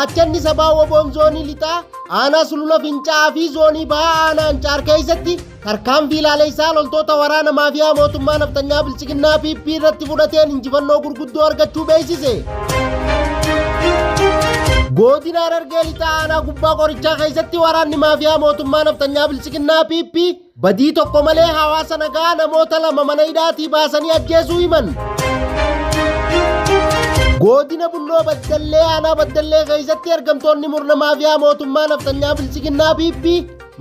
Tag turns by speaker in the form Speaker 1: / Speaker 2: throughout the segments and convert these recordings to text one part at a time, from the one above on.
Speaker 1: Gaachanni sabaa woboon zoonii lixaa aanaa sulula fincaa fi zoonii bahaa aanaa Ancaar keessatti tarkaanfii ilaalcha loltoota waraana maafiyaa mootummaa naftanyaa bilchiginnaa PP irratti fudhateen injifannoo gurguddoo argachuu beeksise. Godina Harargee lixaa aanaa gubbaa qorichaa keessatti waraanni maafiyaa mootummaa naftanyaa bilchiginnaa PP badii tokko malee hawaasa nagaa namoota lama mana hidhaatii baasanii ajjeesuu himan. Godina Bunnoo Baddallee aanaa Baddallee keessatti argamtoonni murna maafiyaa mootummaa naftanyaa bilchiginnaa PP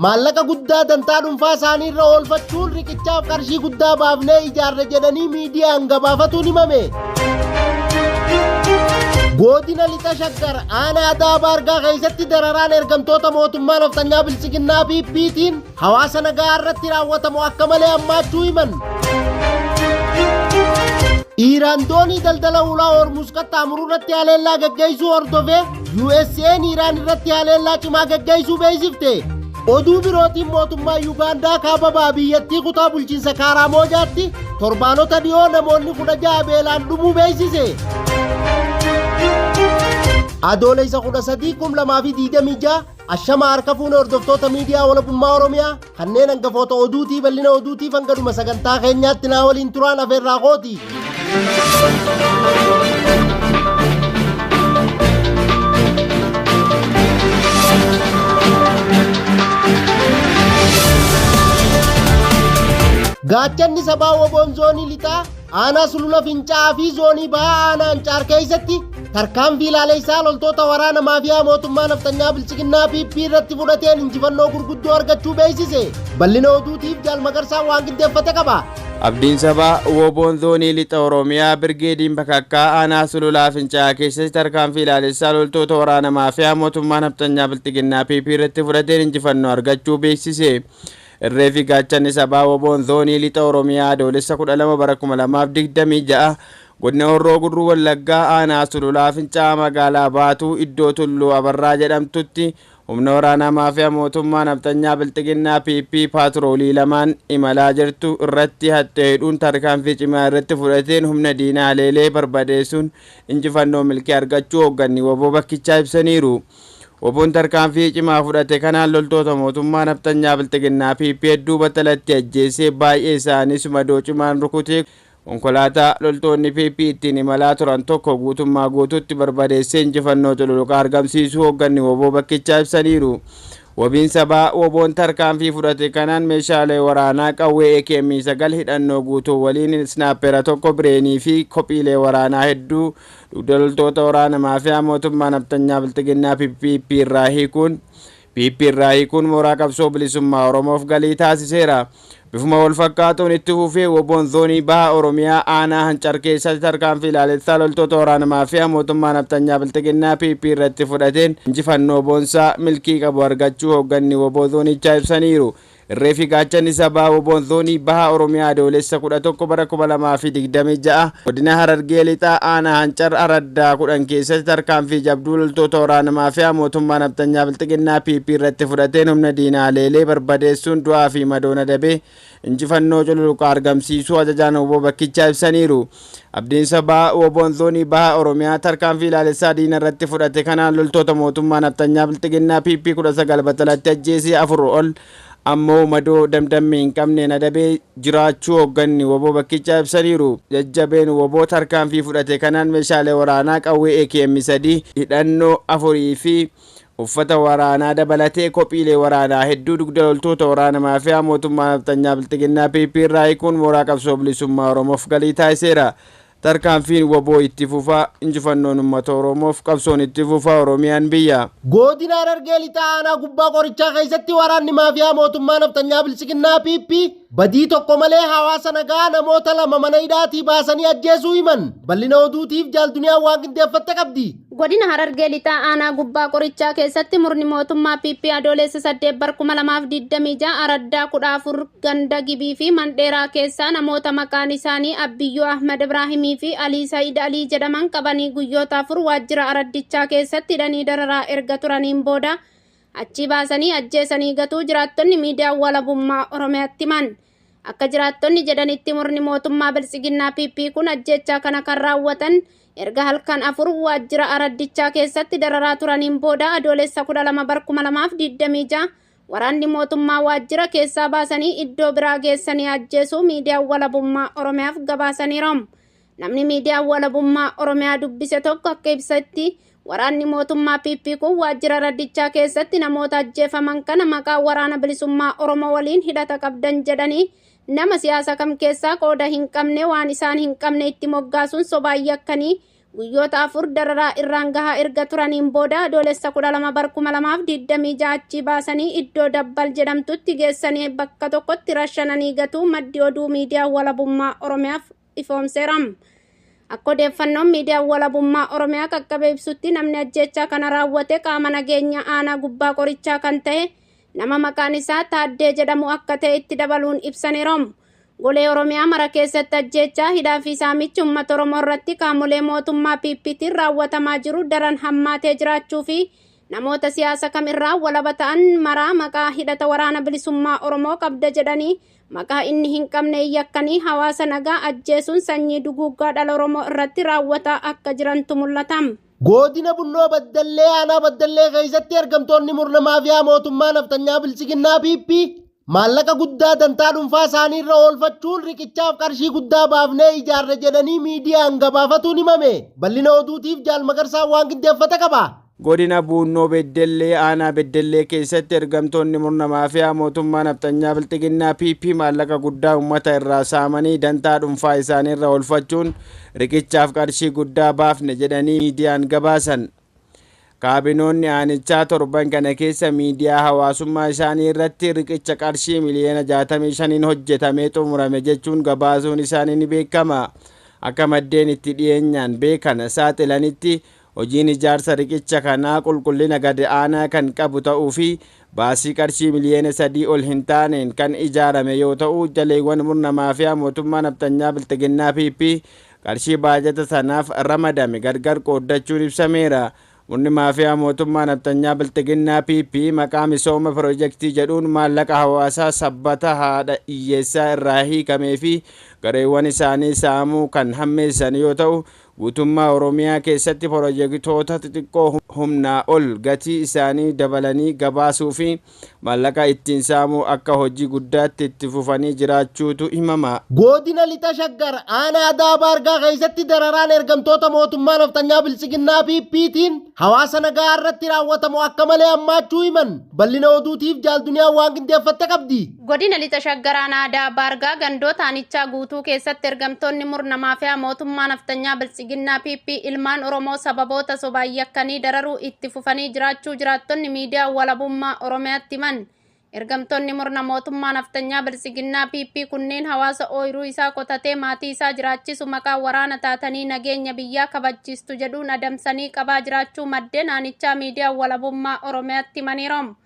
Speaker 1: maallaqa guddaa dantaa dhuunfaa isaanii irra oolfachuun riqichaaf qarshii guddaa baafnee ijaarre jedhanii miidiyaan gabaafatuun himame. Godina Lixa Shaggar aanaa Adaa Baargaa keessatti dararaan ergamtoota mootummaa naftanyaa bilchiginnaa PPtiin hawaasa nagaa irratti raawwatamu akka malee hammaachuu himan. Iraan doonii daldala ulaa Hormuz qaxxaamuruu irratti haleellaa gaggeessuu hordofee USA'n Iraan irratti haleellaa cimaa gaggeessuu beeksifte. Oduu birootiin mootummaa Yuugaandaa kaababaa biyyattii kutaa bulchiinsa Kaaraamojaatti torbaanota dhiyoo namoonni 16 beelaan dhumuu beeksise. Adoolessa 13 2026 ashama harka fuune hordoftoota miidiyaa walabummaa Oromiyaa kanneen hangafoota oduutii bal'ina oduutiif hangadhuma sagantaa keenyaatti naa waliin turaan afeerraa kooti. Gaachanni sabaa woboon zoonii lixaa aanaa sulula fincaa fi zoonii bahaa aanaa Ancaar keessatti tarkaanfii ilaalcha loltoota waraana maafiyaa mootummaa naftanyaa bilchiginnaa PP irratti fudhateen injifannoo gurguddoo argachuu beeksise. Bal'ina oduutiif Jaal Magarsaa waan qindeeffate qaba.
Speaker 2: Abdiin sabaa woboon zoonii lixa Oromiyaa Birgeediin Bakakkaa aanaa sululaa fincaa keessatti tarkaanfii ilaalcha loltoota waraana maafiyaa mootummaa naftanyaa bilchiginnaa PP irratti fudhateen injifannoo argachuu beeksise. Irreefi gaachanni sabaa woboon zoonii lixa Oromiyaa adoolessa 12 bara 2026 godina Horroo Guduruu Wallaggaa aanaa sululaa fincaa magaalaa Baatuu iddoo Tulluu Abarraa jedhamtutti humna waraanaa maafiyaa mootummaa naftanyaa bilchiginnaa PP paatroolii lamaan imalaa jirtu irratti hidhuun tarkaanfii cimaa irratti fudhateen humna diinaa haleelee barbadeessuun injifannoo milkii argachuu hoogganni woboo bakkichaa ibsaniiru. Woboon tarkaanfii cimaa fudhate kanaan loltoota mootummaa naftanyaa bilchiginnaa PP hedduu battalatti ajjeesee baay'ee isaaniis madoo cimaan rukutee konkolaataa loltoonni PP ittiin imalaa turan tokko guutummaa guutuutti barbadeessee injifannoo cululuqaa argamsiisuu hoogganni woboo bakkichaa ibsaniiru. Wabiin sabaa woboon tarkaanfii fudhate kanaan meeshaalee waraanaa qawwee AK-9 hidhannoo guutuu waliin snaappera tokko bireenii fi kophiilee waraanaa hedduu dugda loltoota waraana maafiyaa mootummaa naftanyaa bilchiginnaa PP irraa hiikuun mooraa qabsoo bilisummaa Oromoof galii taasiseera. Bifuma wal fakkaatuun itti fufee woboon zoonii bahaa Oromiyaa aanaa Ancaar keessatti tarkaanfii ilaalcha loltoota waraana maafiyaa mootummaa naftanyaa bilchiginnaa PP irratti fudhateen injifannoo boonsaa milkii qabu argachuu hoogganni woboo zoonichaa ibsaniiru. Irreefi gaachanni sabaa woboon zoonii bahaa Oromiyaa adoolessa 11 bara 2026 godina Harargee lixaa aanaa Ancaar araddaa 10 keessatti tarkaanfii jabduu loltoota waraana maafiyaa mootummaa naftanyaa bilchiginnaa PP irratti fudhateen humna diinaa haleelee barbadeessuun du'aa fi madoona dabee injifannoo cululuqaa argamsiisuu ajajaan woboo bakkichaa ibsaniiru. Abdiin sabaa woboon zoonii bahaa Oromiyaa tarkaanfii ilaalcha diina irratti fudhate kanaan loltoota mootummaa naftanyaa bilchiginnaa PP 19 battalatti ajjeesee 4 ol ammoo madoo damdammee hin qabne nadabee jiraachuu hoogganni woboo bakkichaa ibsaniiru. Jajjabeen woboo tarkaanfii fudhate kanaan meeshaalee waraanaa qawwee AKM3 hidhannoo 4 fi uffata waraanaa dabalatee kophiilee waraanaa hedduu dugda loltoota waraana maafiyaa mootummaa naftanyaa bilchiginnaa PP irraa hiikuun mooraa qabsoo bilisummaa Oromoof galii taasiseera. Tarkaanfiin woboo itti fufaa injifannoon uummata Oromoof qabsoon itti fufaa Oromiyaan biyya.
Speaker 1: Godina Harargee lixaa aanaa gubbaa qorichaa keessatti waraanni maafiyaa mootummaa naftanyaa bilchiginnaa PP badii tokko malee hawaasa nagaa namoota lama mana hidhaatii baasanii ajjeesuu himan. Bal'ina oduutiif Jaalduniyaa waan qindeeffatte qabdi.
Speaker 3: Godina Harargee lixaa aanaa gubbaa qorichaa keessatti murni mootummaa PP adoolessa 8 bara 2026 araddaa 14 ganda Gibii fi Mandheeraa keessaa namoota maqaan isaanii Abbiyyoo Ahmad Ibraahimii fi Alii Sa'iid Alii jedhaman qabanii guyyoota 4 waajjira araddichaa keessatti hidhanii dararaa erga turaniin booda achi baasanii ajjeesanii gatuu jiraattonni miidiyaa walabummaa Oromiyaatti himan. Akka jiraattonni jedhanitti murni mootummaa bilchiginnaa PP kun ajjechaa kana kan raawwatan erga halkan afur waajjira araddichaa keessatti dararaa turaniin booda adoolessa 12 bara 2026 waraanni mootummaa waajjira keessaa baasanii iddoo biraa geessanii ajjeesuu miidiyaan walabummaa Oromiyaaf gabaasaniiru. Namni miidiyaan walabummaa Oromiyaa dubbise tokko akka ibsetti waraanni mootummaa PP kun waajjira araddichaa keessatti namoota ajjeefaman kana maqaa waraana bilisummaa Oromoo waliin hidhata qabdan jedhanii nama siyaasa kam keessaa qooda hin qabne waan isaan hin qabne itti moggaasuun sobaa yakkanii guyyoota 4 dararaa irraan gahaa erga turaniin booda adoolessa 12 bara 2026 achii baasanii iddoo dabbal jedhamtutti geessanii bakka tokkotti rashananii gatuu maddi oduu miidiyaa walabummaa Oromiyaaf ifoomseera. Akka odeeffannoon miidiyaa walabummaa Oromiyaa qaqqabe ibsutti namni ajjeechaa kana raawwate qaama nageenya aanaa gubbaa qorichaa kan ta'e nama maqaan isaa Taaddee jedhamu akka ta'e itti dabaluun ibsaniiru. Golee Oromiyaa mara keessatti ajjeechaa hidhaa fi saamichi uummata Oromoo irratti qaamolee mootummaa PPtiin raawwatamaa jiru daran hammaatee jiraachuu fi namoota siyaasa kamirraa walaba ta'an maraa maqaa hidhata waraana bilisummaa Oromoo qabda jedhanii maqaa inni hin qabne yakkanii hawaasa nagaa ajjeesuun sanyii duguuggaa dhala Oromoo irratti raawwataa akka jirantu mul'ata.
Speaker 1: Godina Bunnoo Baddallee aanaa Baddallee keessatti argamtoonni murna maafiyaa mootummaa naftanyaa bilchiginnaa PP maallaqa guddaa dantaa dhuunfaa isaanii irra oolfachuun riqichaaf qarshii guddaa baafnee ijaarre jedhanii miidiyaan gabaafatuun himame. Bal'ina oduutiif Jaal Magarsaa waan qindeeffate qaba.
Speaker 2: Godina Bunnoo Beddellee aanaa Beddellee keessatti ergamtoonni murna maafiyaa mootummaa naftanyaa bilchiginnaa PP maallaqa guddaa uummata irraa saamanii dantaa dhuunfaa isaanii irra oolfachuun riqichaaf qarshii guddaa baafne jedhanii miidiyaan gabaasan. Kaabinoonni aanichaa torban kana keessa miidiyaa hawaasummaa isaanii irratti riqicha qarshii miliyoona 65 hojjetamee xumurame jechuun gabaasuun isaanii ni beekama. Akka maddeen itti dhiyeenyaan beekan saaxilanitti hojiin ijaarsa riqicha kanaa qulqullina gad aanaa kan qabu ta'uu fi baasii qarshii miliyoona 3 ol hin taaneen kan ijaarame yoo ta'u jaleewwan murna maafiyaa mootummaa naftanyaa bilchiginnaa PP qarshii baajata sanaaf ramadame gargar qooddachuun ibsameera. Murni maafiyaa mootummaa naftanyaa bilchiginnaa PP maqaa misooma piroojeektii jedhuun maallaqa hawaasaa sabbata haadha hiyyeessaa irraa hiikamee fi gareewwan isaanii saamuu kan hammeessan yoo ta'u guutummaa Oromiyaa keessatti piroojeektoota xixiqqoo humnaa ol gatii isaanii dabalanii gabaasuu fi maallaqa ittiin saamuu akka hojii guddaatti itti fufanii jiraachuutu himama.
Speaker 1: Godina Lixa Shaggar aanaa Adaa Baargaa keessatti dararaan ergamtoota mootummaa naftanyaa bilchiginnaa PPtiin hawaasa nagaa irratti raawwatamu akka malee hammaachuu himan. Bal'ina oduutiif Jaal Duniyaa waan qindeeffatte qabdi.
Speaker 3: Godina Lixa Shaggar aanaa Adaa Baargaa gandoota aanichaa guutuu keessatti ergamtoonni murna maafiyaa mootummaa naftanyaa bilchiginnaa PP ilmaan Oromoo sababoota sobaan yakkanii dararuu itti fufanii jiraachuu jiraattonni miidiyaa walabummaa Oromiyaatti himan. Ergamtoonni murna mootummaa naftanyaa bilchiginnaa PP kunneen hawaasa ooyiruu isaa qotatee maatii isaa jiraachisu maqaa waraana taatanii nageenya biyyaa kabachiistu jedhuun adamsanii qabaa jiraachuu maddeen aanichaa miidiyaa walabummaa Oromiyaatti himaniiru.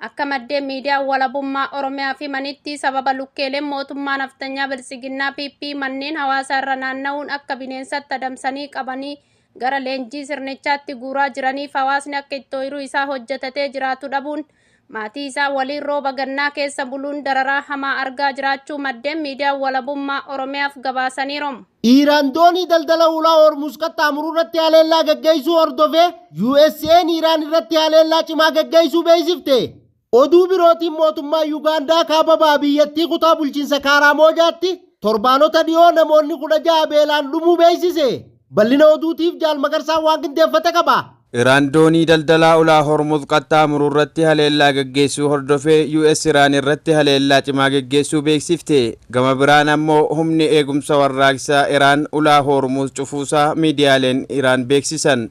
Speaker 3: Akka maddeen miidiyaa walabummaa Oromiyaa fi manitti sababa lukkeeleen mootummaa naftanyaa bilchiginnaa PP manneen hawaasaa irra naanna'uun akka bineensatti adamsanii qabanii gara leenjii sirnichaatti guuraa jiraniif hawaasni akka itti ooyiruu isaa hojjetatee jiraatu dhabuun maatii isaa waliin rooba gannaa keessa buluun dararaa hamaa argaa jiraachuu maddeen miidiyaa walabummaa Oromiyaaf gabaasaniiru.
Speaker 1: Iiraan doonii daldala ulaa Hormuz qaxxaamuruu irratti haleellaa gaggeessuu hordofee USA'n Iiraan irratti haleellaa cimaa gaggeessuu beeksifte. Oduu birootiin mootummaa Yuugaandaa kaababaa biyyattii kutaa bulchiinsa Kaaraamojaatti torbaanota dhiyoo namoonni 16 beelaan dhumuu beeksise. Bal'ina oduutiif Jaal Magarsaa waan qindeeffate qaba.
Speaker 2: Iraan doonii daldalaa ulaa Hormuz qaxxaamuruu irratti haleellaa gaggeessuu hordofee US Iraan irratti haleellaa cimaa gaggeessuu beeksifte. Gama biraan ammoo humni eegumsa warraaqsaa Iraan ulaa Hormuz cufuusaa miidiyaaleen Iraan beeksisan.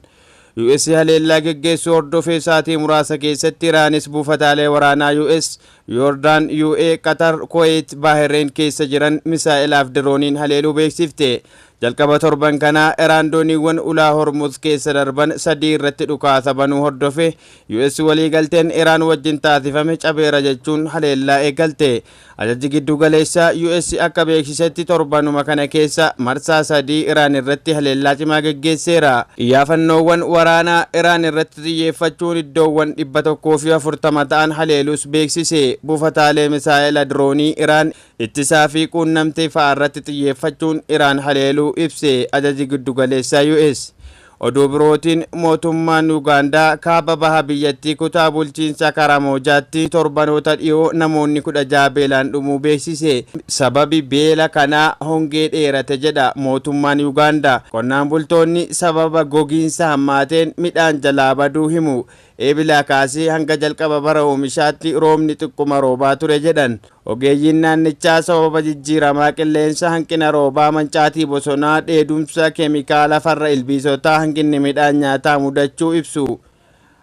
Speaker 2: US haleellaa gaggeessuu hordofee saatii muraasa keessatti Iraanis buufataalee waraanaa US, Yoordaan, UAE, Qatar, Kuwait, Baahireen keessa jiran misaa'ilaaf dirooniin haleeluu beeksifte. Jalqaba torban kana Iraan dooniiwwan ulaa Hormuz keessa darban 3 irratti dhukaasa banuu hordofe US waliigalteen Iraan wajjin taasifame cabeera jechuun haleellaa eegalte. Ajajji giddu galeessaa US akka beeksisetti torbanuma kana keessa marsaa 3 Iraan irratti haleellaa cimaa gaggeesseera. Iyyafannoowwan waraanaa Iraan irratti xiyyeeffachuun iddoowwan 140 ta'an haleelus beeksise. Buufataalee misaa'ila diroonii Iraan ittisaa fi quunnamtii fa'aa irratti xiyyeeffachuun Iraan haleeluu jechuu ibse ajaji giddugaleessaa US. Oduu birootiin mootummaan Ugaandaa kaaba baha biyyattii kutaa bulchiinsa Karamoojaatti torbanoota dhiyoo namoonni 16 beelaan dhumuu beeksise. Sababi beela kanaa hongee dheerate jedha mootummaan Ugaandaa. Qonnaan bultoonni sababa gogiinsa hammaateen midhaan jalaa baduu himu. Eebilaa kaasee hanga jalqaba bara oomishaatti roobni xiqquma roobaa ture jedhan. Ogeeyyiin naannichaa sababa jijjiiramaa qilleensa hanqina roobaa mancaatii bosonaa dheedumsa keemikaala farra ilbiisotaa hanqinni midhaan nyaataa mudachuu ibsu.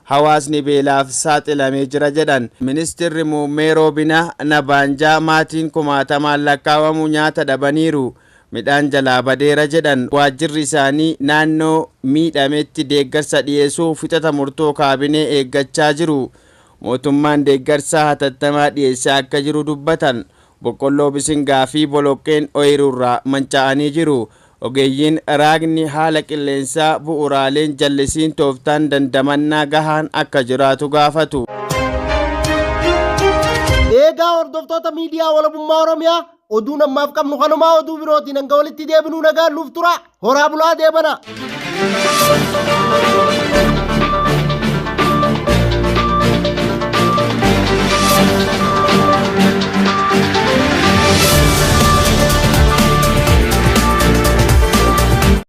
Speaker 2: Hawaasni beelaaf saaxilamee jira jedhan. Ministeerri muummee Roobina Nabaanjaa maatiin 10,000 lakkaawwamu nyaata dhabaniiru. Midhaan jalaa badeera jedhan. Waajjirri isaanii naannoo miidhametti deeggarsa dhiyeessuu fixata murtoo kaabinee eeggachaa jiru. Mootummaan deeggarsa hatattamaa dhiyeessaa akka jiru dubbatan. Boqqolloo bisingaa fi boloqqeen ooyiruurraa manca'anii jiru. Ogeeyyiin raagni haala qilleensaa bu'uuraaleen jallisiin tooftaan dandamannaa gahaan akka jiraatu gaafatu.
Speaker 1: Eegaa hordoftoota miidiyaa walabummaa Oromiyaa oduu namaaf qabnu kanumaa oduu birootiin hanga walitti deebinuu nagaan nuuf tura. Horaa bulaa deebana.